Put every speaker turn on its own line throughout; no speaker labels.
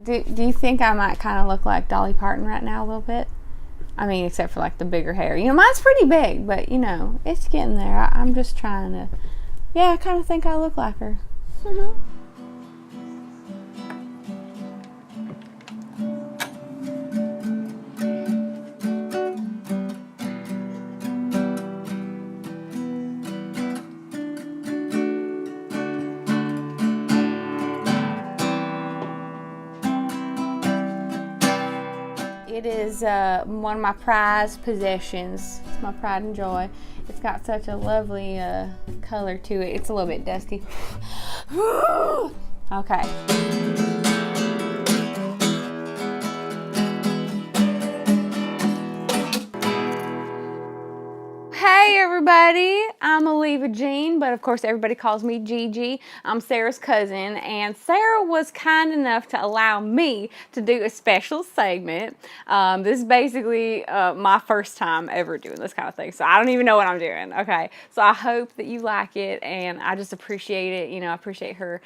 Do you think I might kind of look like Dolly Parton right now a little bit? I mean, except for like the bigger hair. You know, mine's pretty big, but you know, it's getting there. I'm just trying to, yeah, I kind of think I look like her. It is one of my prized possessions. It's my pride and joy. It's got such a lovely color to it. It's a little bit dusty. Okay. Hey everybody, I'm Oliva Jean, but of course everybody calls me Gigi. I'm Sarah's cousin, and Sarah was kind enough to allow me to do a special segment. This is basically my first time ever doing this kind of thing, so I don't even know what I'm doing. Okay, so I hope that you like it, and I just appreciate it. You know, I appreciate her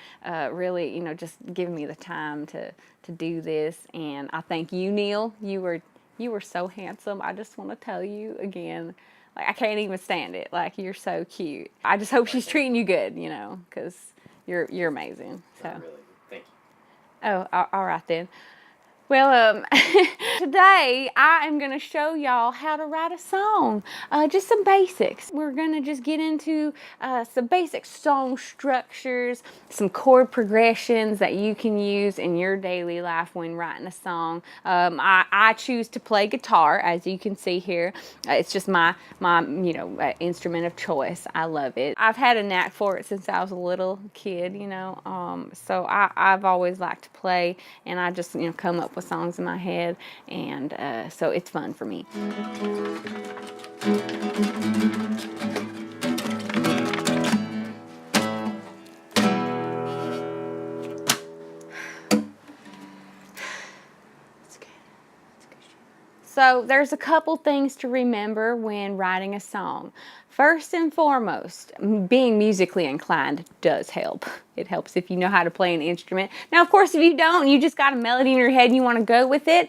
really, you know, just giving me the time to do this, and I thank you, Neil. You were so handsome. I just want to tell you again. Like, I can't even stand it. Like, you're so cute. I just hope she's treating you good, you know, because you're amazing. So.
Not really. Thank you.
Oh, all right then. Well, today I am going to show y'all how to write a song, just some basics. We're going to just get into some basic song structures, some chord progressions that you can use in your daily life when writing a song. I choose to play guitar, as you can see here. It's just my you know, instrument of choice. I love it. I've had a knack for it since I was a little kid, you know, so I've always liked to play, and I just, you know, come up with songs in my head, and so it's fun for me. So there's a couple things to remember when writing a song. First and foremost, being musically inclined does help. It helps if you know how to play an instrument. Now, of course, if you don't, you just got a melody in your head and you want to go with it,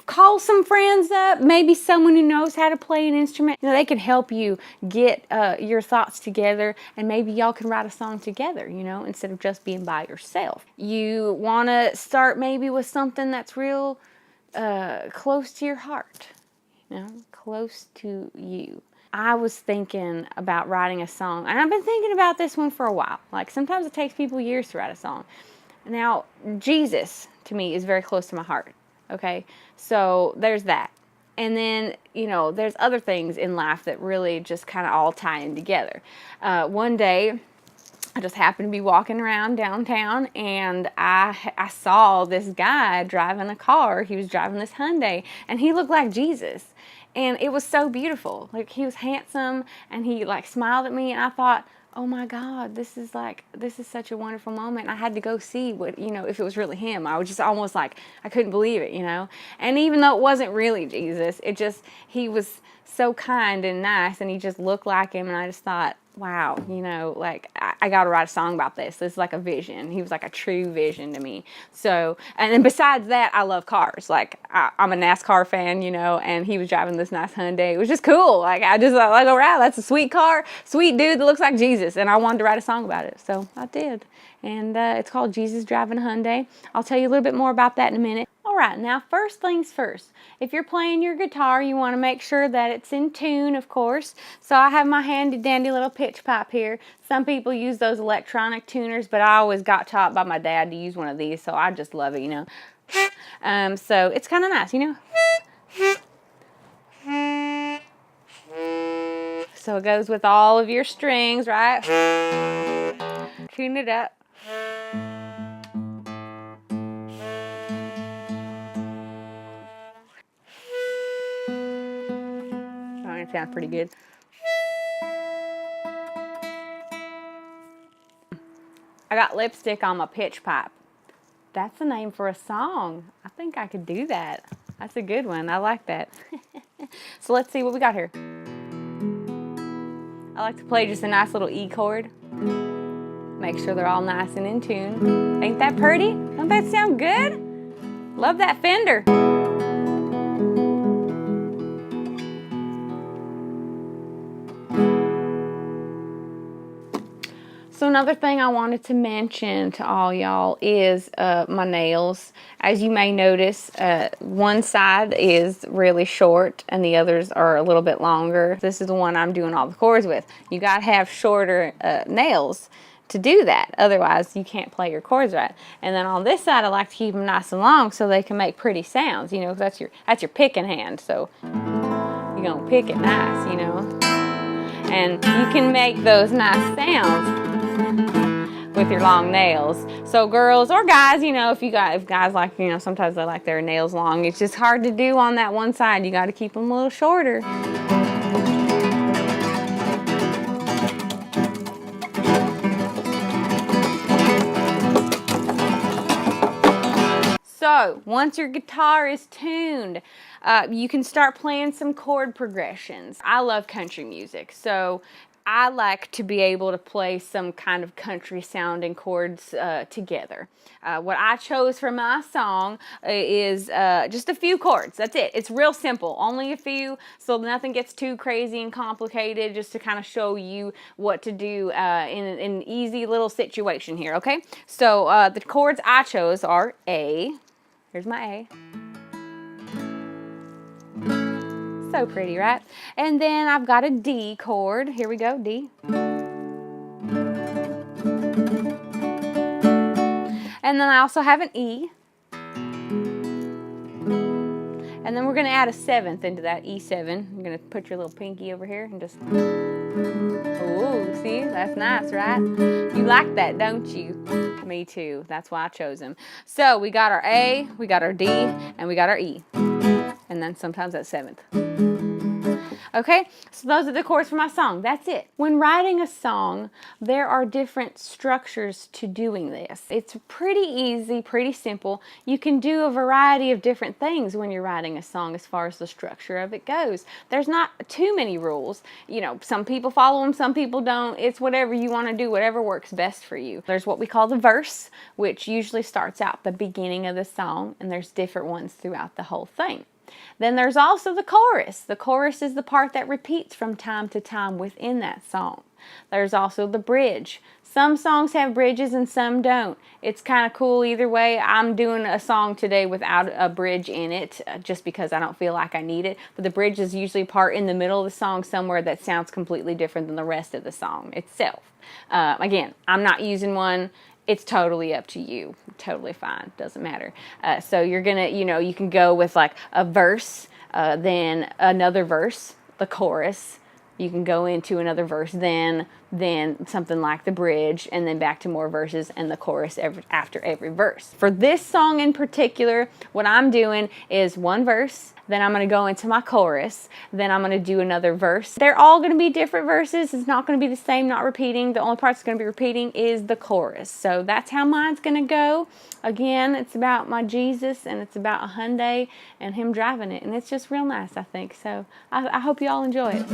call some friends up, maybe someone who knows how to play an instrument. You know, they can help you get your thoughts together, and maybe y'all can write a song together, you know, instead of just being by yourself. You want to start maybe with something that's real close to your heart, you know, close to you. I was thinking about writing a song, and I've been thinking about this one for a while. Like, sometimes it takes people years to write a song. Now, Jesus, to me, is very close to my heart, okay? So there's that. And then, you know, there's other things in life that really just kind of all tie in together. One day, I just happened to be walking around downtown, and I saw this guy driving a car. He was driving this Hyundai, and he looked like Jesus. And it was so beautiful. Like, he was handsome, and he like smiled at me, and I thought, oh my God, this is such a wonderful moment. I had to go see what, you know, if it was really him. I was just almost like, I couldn't believe it, you know. And even though it wasn't really Jesus, he was so kind and nice, and he just looked like him, and I just thought, wow, you know, like, I got to write a song about this. This is like a vision. He was like a true vision to me. So, and then besides that, I love cars. Like, I'm a NASCAR fan, you know, and he was driving this nice Hyundai. It was just cool. Like, I just like, all right, that's a sweet car, sweet dude that looks like Jesus. And I wanted to write a song about it. So I did. And it's called Jesus Driving a Hyundai. I'll tell you a little bit more about that in a minute. All right, now first things first. If you're playing your guitar, you want to make sure that it's in tune, of course. So I have my handy dandy little pitch pipe here. Some people use those electronic tuners, but I always got taught by my dad to use one of these, so I just love it, you know. So it's kind of nice, you know. So it goes with all of your strings, right? Tune it up. It sounds pretty good. I got lipstick on my pitch pipe. That's the name for a song. I think I could do that. That's a good one. I like that. So let's see what we got here. I like to play just a nice little E chord. Make sure they're all nice and in tune. Ain't that pretty? Don't that sound good? Love that Fender. So another thing I wanted to mention to all y'all is my nails. As you may notice, one side is really short and the others are a little bit longer. This is the one I'm doing all the chords with. You gotta have shorter nails to do that. Otherwise, you can't play your chords right. And then on this side, I like to keep them nice and long so they can make pretty sounds. You know, that's your picking hand. So you're gonna pick it nice, you know. And you can make those nice sounds with your long nails. So girls or guys, you know, if guys like, you know, sometimes they like their nails long, it's just hard to do on that one side. You got to keep them a little shorter. So once your guitar is tuned, you can start playing some chord progressions. I love country music, so I like to be able to play some kind of country sounding chords together. What I chose for my song is just a few chords. That's it. It's real simple. Only a few, so nothing gets too crazy and complicated, just to kind of show you what to do in an easy little situation here, okay? So the chords I chose are A. Here's my A. So pretty, right? And then I've got a D chord. Here we go, D. And then I also have an E. And then we're going to add a seventh into that, E7. You're going to put your little pinky over here and just... Ooh, see? That's nice, right? You like that, don't you? Me too. That's why I chose them. So we got our A, we got our D, and we got our E. And then sometimes that seventh. Okay, so those are the chords for my song. That's it. When writing a song, there are different structures to doing this. It's pretty easy, pretty simple. You can do a variety of different things when you're writing a song as far as the structure of it goes. There's not too many rules. You know, some people follow them, some people don't. It's whatever you want to do, whatever works best for you. There's what we call the verse, which usually starts out the beginning of the song, and there's different ones throughout the whole thing. Then there's also the chorus. The chorus is the part that repeats from time to time within that song. There's also the bridge. Some songs have bridges and some don't. It's kind of cool either way. I'm doing a song today without a bridge in it just because I don't feel like I need it. But the bridge is usually a part in the middle of the song somewhere that sounds completely different than the rest of the song itself. Again, I'm not using one. It's totally up to you. Totally fine. Doesn't matter. So you're going to, you know, you can go with like a verse, then another verse, the chorus. You can go into another verse, then something like the bridge, and then back to more verses and the chorus after every verse. For this song in particular, what I'm doing is one verse, then I'm going to go into my chorus, then I'm going to do another verse. They're all going to be different verses. It's not going to be the same, not repeating. The only part that's going to be repeating is the chorus. So that's how mine's going to go. Again, it's about my Jesus, and it's about a Hyundai and him driving it, and it's just real nice, I think. So I hope you all enjoy it.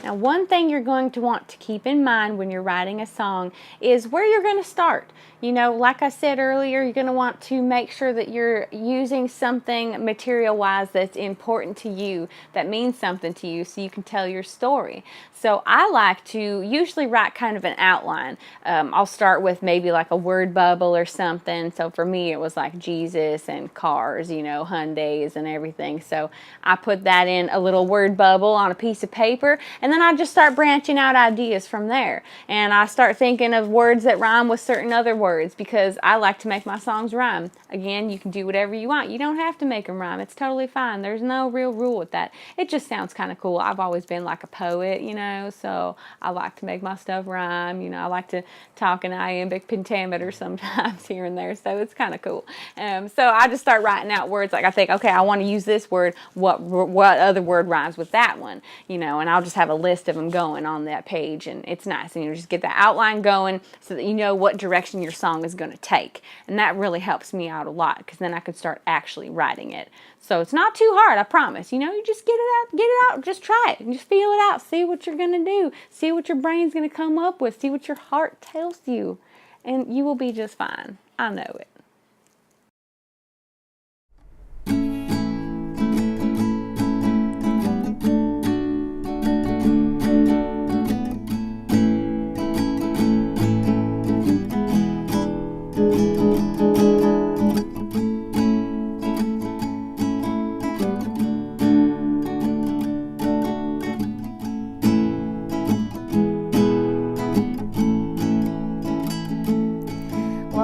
Now, one thing you're going to want to keep in mind when you're writing a song is where you're going to start. You know, like I said earlier, you're going to want to make sure that you're using something material-wise that's important to you, that means something to you, so you can tell your story. So I like to usually write kind of an outline. I'll start with maybe like a word bubble or something. So for me, it was like Jesus and cars, you know, Hyundais and everything. So I put that in a little word bubble on a piece of paper, and then I just start branching out ideas from there. And I start thinking of words that rhyme with certain other words, because I like to make my songs rhyme. Again, you can do whatever you want. You don't have to make them rhyme. It's totally fine. There's no real rule with that. It just sounds kind of cool. I've always been like a poet, you know, so I like to make my stuff rhyme. You know, I like to talk in iambic pentameter sometimes here and there, so it's kind of cool. So I just start writing out words. Like I think, okay, I want to use this word. What other word rhymes with that one? You know, and I'll just have a list of them going on that page, and it's nice. And you just get the outline going so that you know what direction you're song is going to take. And that really helps me out a lot, because then I could start actually writing it. So it's not too hard, I promise. You know, you just get it out, just try it, and just feel it out. See what you're going to do. See what your brain's going to come up with. See what your heart tells you. And you will be just fine. I know it.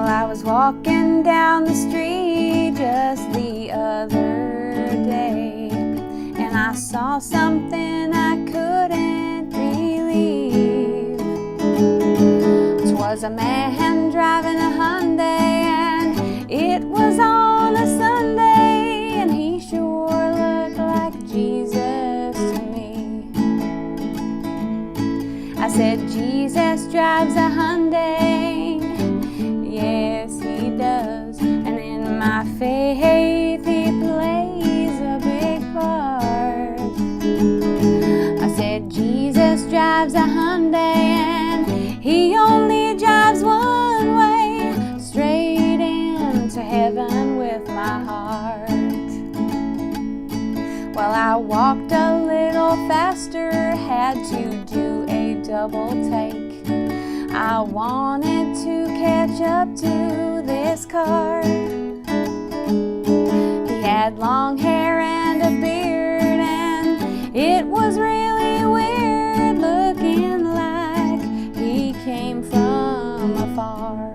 I was walking down the street just the other day, and I saw something I couldn't believe. 'Twas a man driving a Hyundai, and it was on a Sunday, and he sure looked like Jesus to me. I said, Jesus drives a Hyundai. Yes, he does, and in my faith he plays a big part. I said, Jesus drives a Hyundai, and he only drives one way, straight into heaven with my heart. Well, I walked a little faster, had to do a double take. I wanted to catch up to this car. He had long hair and a beard, and it was really weird, looking like he came from afar.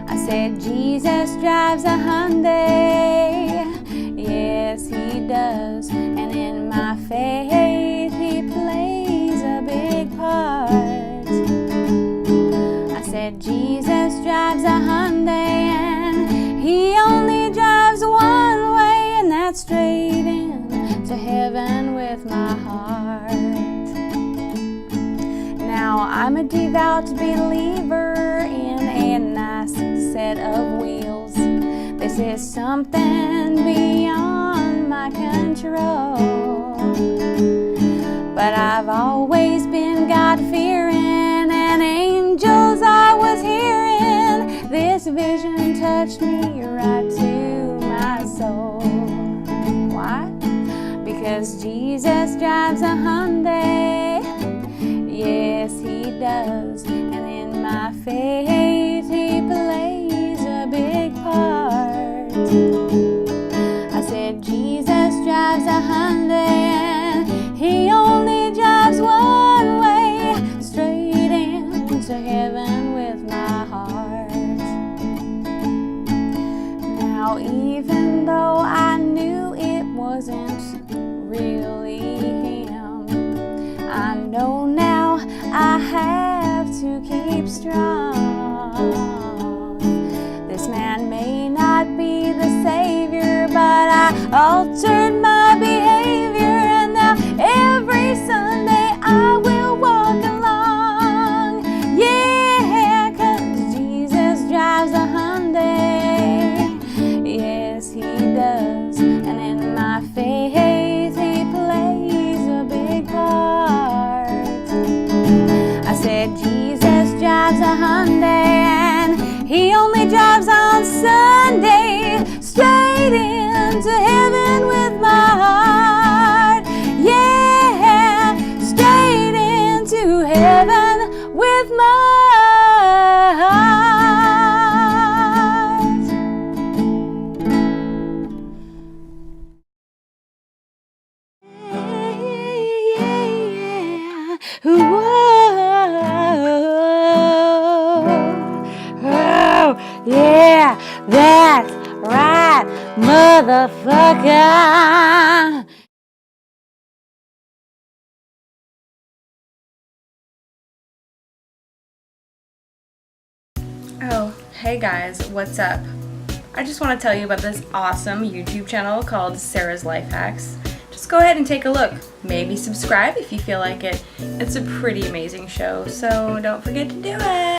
I said, Jesus drives a Hyundai. Yes, he does, and in my faith he plays a big part. I said, Jesus drives a Hyundai, and he only drives one way, and that's straight into heaven with my heart. Now I'm a devout believer in a nice set of wheels. This is something beyond my control, but I've always been God-fearing, and angels I was hearing. This vision touched me right to my soul. Why? Because Jesus drives a Hyundai. Yes, he does, and in my faith he plays a big part. I said, Jesus drives a Hyundai, and he only drives one way, straight into heaven with my heart. Now, even though I knew it wasn't really him, I know now I have to keep strong. This man may not be the Savior, but I altered my behavior, and now every Sunday I will walk along. Yeah, 'cause Jesus drives a Hyundai. Yes, he does, and in my faith he plays a big part. I said, Jesus drives a Hyundai, and he only drives on Sunday, straight into heaven with my heart. Yeah, straight into heaven with my heart. Yeah. Oh, yeah, that's right, motherfucker.
Oh, hey guys, what's up? I just want to tell you about this awesome YouTube channel called Sarah's Life Hacks. Just go ahead and take a look. Maybe subscribe if you feel like it. It's a pretty amazing show, so don't forget to do it.